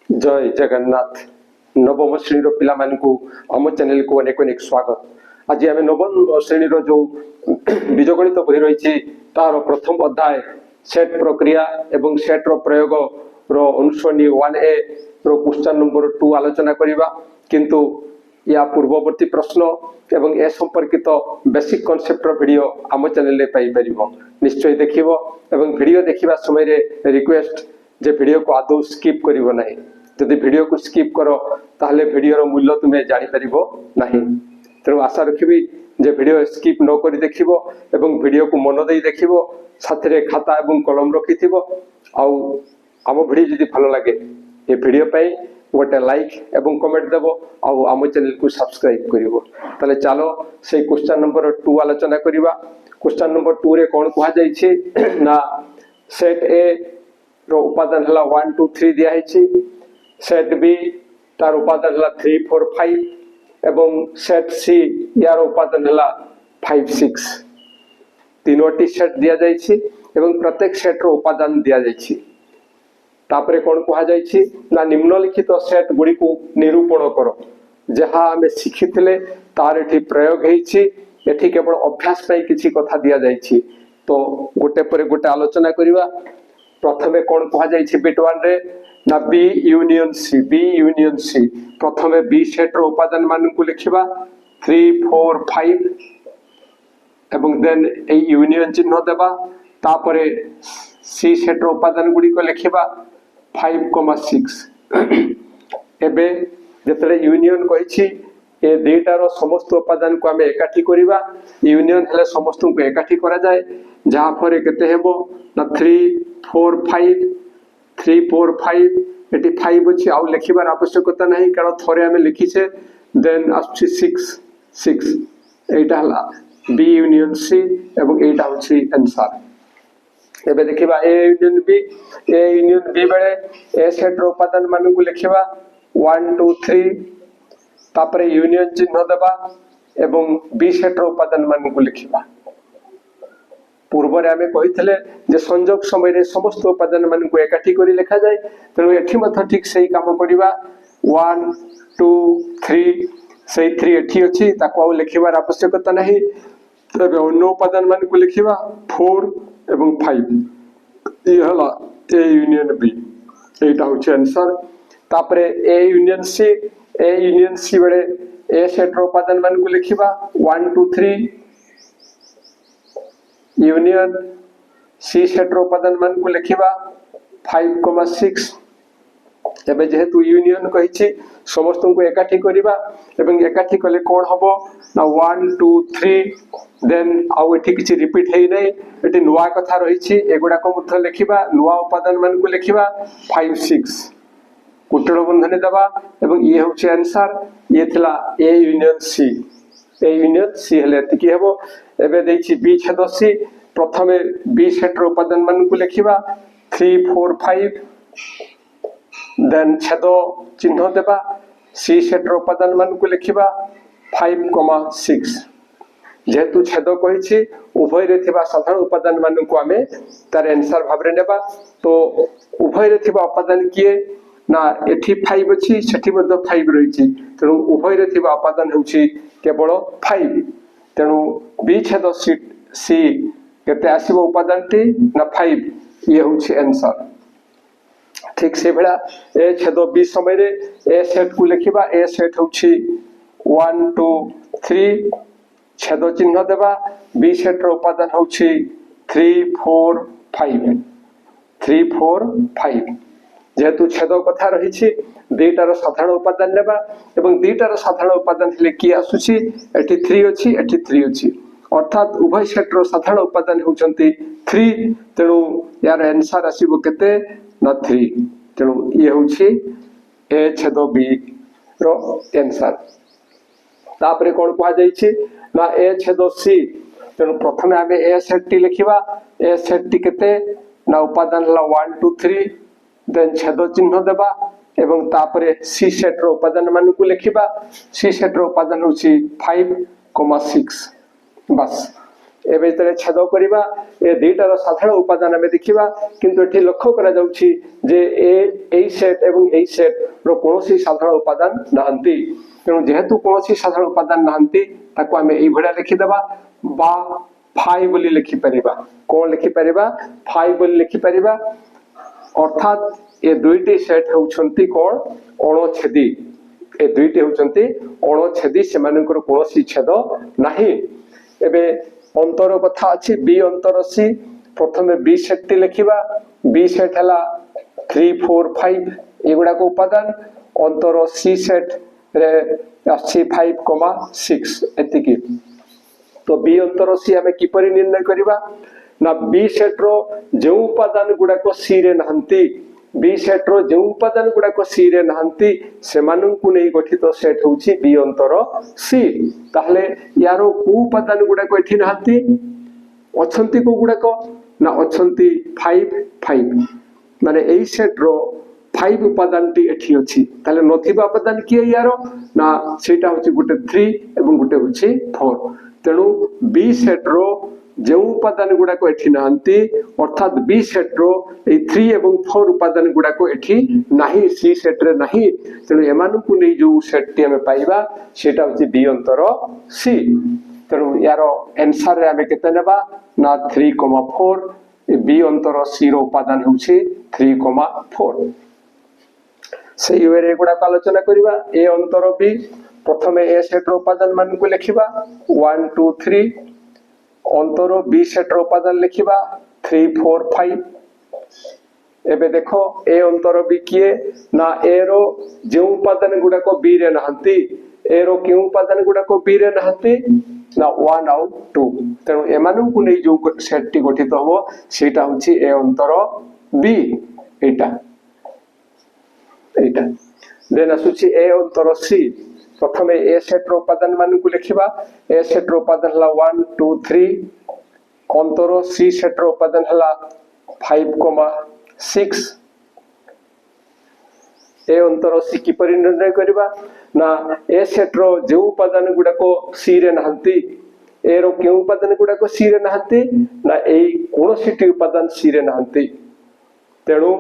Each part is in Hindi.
जय जगन्नाथ। नवम श्रेणी पिला आम चैनल को अनेक अनेक स्वागत। आज आम नवम श्रेणी जो बीजगणित बही रही तार प्रथम अध्याय सेट प्रक्रिया एवं सेट रो प्रयोग रो अनुश्रेणी 1A रो क्वेश्चन नंबर 2 आलोचना करिबा। किंतु या पूर्ववर्ती प्रश्न एवं ए संपर्कित बेसिक कॉन्सेप्ट रो वीडियो आम चैनल रे पाई परिबो। निश्चय देखिबो एवं वीडियो देखिबा समय रे रिक्वेस्ट जे वीडियो को आदौ स्किप करिवो नाही। जदि वीडियो को स्किप करो ताहले वीडियो रो मूल्य तुमे जानि परिबो नाही। तेणु आशा रखिबी जे वीडियो स्किप न करी देखिबो एवं वीडियो को मन देई देखिबो, साथरे खाता एवं कलम रखिथिबो। आउ आम वीडियो जदि भलो लागे ए वीडियो पई गोटे लाइक एवं कमेंट देबो आउ आम चैनल को सब्सक्राइब करिवो। ताले चलो से क्वेश्चन नंबर 2 आलोचना करिबा। क्वेश्चन नंबर 2 रे कोन कहा जाई छी ना सेट ए रो उपादान हला 1 2 3 दिया है छी। सेट बी तार उपादान हला 3 4 5 एवं सेट सी यार उपादान हला 5 6। तीनोटी सेट दिया जाई छी एवं प्रत्येक सेट रो उपादान दिया जाई छी। तापरे कोन कहा जाई छी ना निम्नलिखित सेट गुडी को निरूपण करो। जहा हमें शिखितले तार एठी प्रयोग हेई छी। एठी केवल अभ्यास पई किछि कथा दिया जाई छी। तो गोटे परे गोटे आलोचना करिवा। प्रथमे कोन कहा जाई छी बिट 1 रे ना B union C. B union C प्रथमे बी सेट रो उपादान मान को लिखिबा 3 4 5 एवं देन ए यूनियन चिन्ह देबा। तापरे सी सेट रो उपादान गुडी को लिखिबा 5 6। एबे जेतले यूनियन कहि छी ए डेटा रो समस्त उपादान को हमें एकाठी करिबा। यूनियन हले समस्त को एकाठी करा जाय जहा पर केते हेबो ना 3 4 5 3 4 5 एटी 5 अछि आउ लिखिबार आवश्यकता नहीं कारण थोरे हमें लिखि छे। देन आछि 6 6 एटा हला बी यूनियन सी एवं एटा अछि आंसर। एबे देखिबा ए यूनियन बी बेले ए सेट रो उपादान मान को लिखिबा 1 2 3 तापरे यूनियन चिन्ह देबा एवं बी सेट रो उपादान मान को लिखिबा। पूर्व रे हमें कहितले जे संयोग समय रे समस्त उपादान मान को एकाठी करी लिखा जाय। तेणु एठी मथ ठीक सही काम करिबा 1 2 3 सही 3 एठी अछि ताको आ लिखिबार आवश्यकता नहीं। तबे अन्य उपादान मान को लिखिबा 4 एवं 5 ई हला ए यूनियन बी एटा होछि आंसर। तापरे ए यूनियन सी बेले ए सेट रो उपादान मान को लिखिबा 1 2 3 यूनियन सी सेट रो उपादान मान को लिखिबा 5 6। एबे जेहेतु यूनियन कहि छी समस्त को एकाठी करिबा एवं एकाठी कले कोन हबो ना 1 2 3 देन आउ एठी किछि रिपीट हेइ नै। एठी नुवा कथा रहि छी एगुडा को मथ लिखिबा नुवा उपादान मान को लिखिबा 5 6 कुटळ बंधन देबा एवं ये होछि आंसर। ये थिला A union C. A union C हले एतिकी हेबो। एबे देइ छी बी छेद सी प्रथमे बी सेट रो उपादान मान को लिखिबा 3 4 5 देन छेद चिन्ह देबा सी सेट रो उपादान मान को लिखिबा 5 6। जेहेतु छेद कहि छी उभय रे थिबा साधारण उपादान मान को हमें तार आंसर भाबरे नेबा। तो उभय रे थिबा उपादान किए ना एठी 5 अछि सेठी मध्ये 5 रहि छी। तेणु उभय रे थिबा उपादान होछि केवल 5। तेणु बी छेद सी केते आसीबो उपादान टी ना 5 ये होछि आंसर। ठीक से बेला ए छेद बी समय रे ए सेट को लिखिबा। ए सेट होछि 1 2 3 छेद चिन्ह देबा बी सेट रो उपादान होछि 3 4 5 3 4 5। जेहेतु छेद कथा रही छी दुईटार साधारण उपादान नेबा एवं दुईटार साधारण उपादान हेले की आसुछि एठी 3 अछि एठी 3 अछि अर्थात उभय सेट रो साधारण उपादान होचंती 3। तेणु यार आंसर आसीबो केते ना 3। तेणु ये होछि ए छेद बी रो आंसर। तापरे कोन कहा जाई छी ना ए छेद सी। तेणु प्रथमे आबे ए सेट टी लिखिबा। ए सेट टी केते ना उपादान हला 1 2 3 देन छेद चिन्ह देबा एवं तापरे सी सेट रो उपादान मान को लिखिबा। सी सेट रो उपादान होछि 5 6 बस एबे जेतले छेद करिबा ए दुईटार साधारण उपादान आमे देखिबा किंतु एठी लक्ष्य करा जाउछि जे ए सेट एवं ए सेट रो कोनोसी साधारण उपादान नाहंती तेणु जेहेतु कोनोसी साधारण उपादान नाहंती ताको आमे एई भडा लिखि देबा बा फाई बोली लिखि परिबा कोन लिखि परिबा फाई बोली लिखि परिबा अर्थात ए दुईटी सेट होउछंती कोन अणुछेदी ए दुईटी होउछंती अणुछेदी सेमानकर कोनोसी छेद नाही एबे अंतर कथा अछि बी अंतर सी प्रथमे बी सेट टी लिखिबा बी सेट हला 3 4 5 एगुडा को उपादान अंतर सी सेट रे अछि 5,6 एतिकी तो बी अंतर सी हमें किपरि निर्णय करिबा ना बी सेट रो जे उपादान गुडा को सी रे नहंती बी सेट रो जे उपादान गुडा को सी रे नहंती सेमानंकु नै गठित सेट होउची बी अंतर सी ताहले यारो को उपादान गुडा को एठी नहंती अछंती को गुडा को ना अछंती 5 5 माने एई सेट रो 5 उपादान टी एठी अछि ताले नथिबा उपादान किए यारो ना सेटा होची गुटे 3 एवं गुटे होची 4 तेणु बी सेट रो जो उपादान गुडा को एठी नहंती अर्थात बी सेट रो ए 3 एवं 4 उपादान गुडा को एठी नाही सी सेट रे नाही तेणु एमानु को नै जो सेट टी हमें पाइबा सेटा होची बी अंतर सी तेणु यारो आंसर रे हमें केते नेबा ना 3,4 ए बी अंतर सी रो उपादान होची 3,4 सेही वेरे गुडा आलोचना करिबा ए अंतर बी प्रथमे ए सेट रो उपादान मान को लिखिबा 1 2 3 अंतर बी सेट रो उपादान लिखिबा 3 4 5 एबे देखो ए अंतर बी किए ना ए रो जे उपादान गुडा को बी रे नहंती ए रो के उपादान गुडा को बी रे नहंती ना 1 और 2 तेणु एमानु को नै जो सेट टी गठित हो सेटा होची ए अंतर बी एटा एटा देन असुची ए अंतर सी प्रथमे ए सेट रो उपादान मान को लिखिबा ए सेट रो उपादान हला 1 2 3 अंतर सी सेट रो उपादान हला 5,6 ए अंतर सी की परि निर्णय करिबा ना ए सेट रो जे उपादान गुडा को सी रे नहंती ए रो के उपादान गुडा को सी रे नहंती ना एई कोनोसी उपादान सी रे नहंती तेणु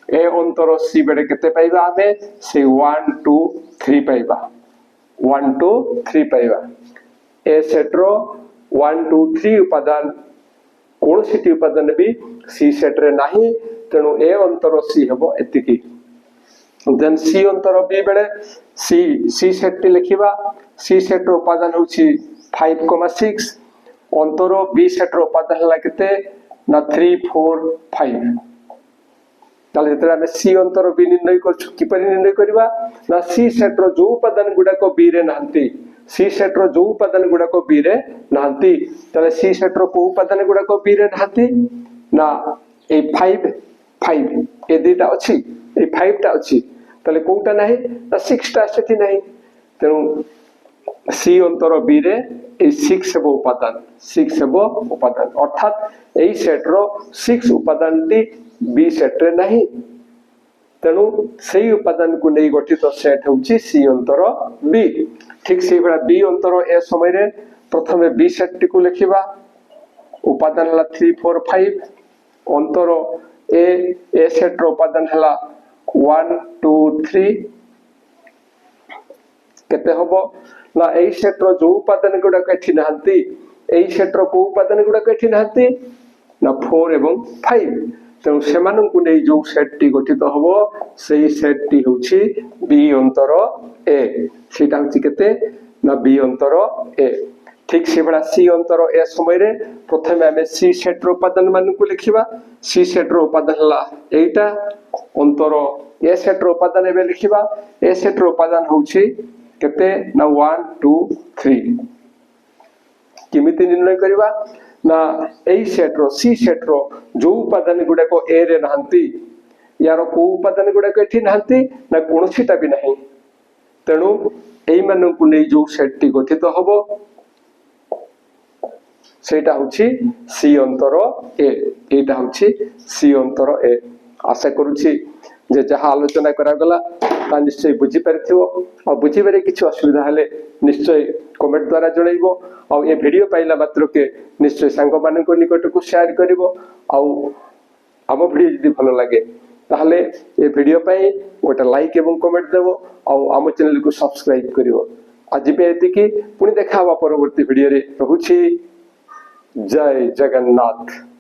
ए अंतर सी बेडे केते पाइबा हमें से 1 2 3 पाइबा 1 2 3 पाइबा ए सेट रो 1 2 3 उपादान कोनोसी उपादान भी सी सेट रे नाही तेणु ए अंतर सी हेबो एतिकी देन सी अंतर बी बेडे सी सेट टी लिखिबा सी सेट रो उपादान होची 5,6 अंतर बी सेट रो उपादान हला केते ना 3 4 5 ताले जेतरा में सी अंतर बी निर्णय करछु किपरि निर्णय करबा ना सी सेट रो जो उपादान गुडा को बी रे नहंती सी सेट रो जो उपादान गुडा को बी रे नहंती ताले सी सेट रो को उपादान गुडा को बी रे नहंती ना ए 5 5 ए दुटा अछि ए 5 टा अछि ताले कोटा नाही ना 6 टा सेठी नाही तेनु सी अंतर बी रे ए 6 हेबो उपादान 6 हेबो उपादान अर्थात एई सेट रो 6 उपादान टी बी सेट रे नाही तेणु सेई उपादान को नै गठित सेट होउची सी अंतर बी ठीक सेई बडा बी अंतर ए समय रे प्रथमे बी सेट टी को लिखिबा उपादान हला 3 4 5 अंतर ए सेट रो उपादान हला 1 2 3 केते होबो ना ए सेट रो जो उपादान गुडा कठी नहंती ए सेट रो को उपादान गुडा कठी नहंती ना 4 एवं 5 तेणु सेमानंकु नै जो सेट टी गठित होबो सेही सेट टी होछि बी अंतर ए सेटा होछि केते ना बी अंतर ए ठीक से बडा सी अंतर ए समय रे प्रथमे हमें सी सेट रो उपादान मान को लिखिबा सी सेट रो उपादान हला एटा अंतर ए सेट रो उपादान एबे लिखिबा ए सेट रो उपादान होछि केते ना 1 2 3 किमिति निर्णय करिबा ना ए सेट रो सी सेट रो जो उपादान गुडा को ए रे नहंती यारो को उपादान गुडा को एठी नहंती ना कोनोसीटा भी नाही तेणु एई मानन को नै जो सेट टी गठित होबो सेटा होछि सी अंतर ए एटा होछि सी अंतर ए आशा करूछि जे जहा आलोचना करा गला ता निश्चय बुझी पारिथिबो और बुझीबारे किछि असुविधा हेले निश्चय कमेंट द्वारा जणाइबो और ये वीडियो पाइला मात्र के निश्चय सांग मानक निकट को शेयर करिवो और आम वीडियो जदि भल लगे ताहले ये वीडियो पाई गोटे लाइक एवं कमेंट देवो और आम चैनल को सब्सक्राइब करिवो आज पे एतिकी पुणी देखा परवर्ती वीडियो रे रहुछि जय जगन्नाथ।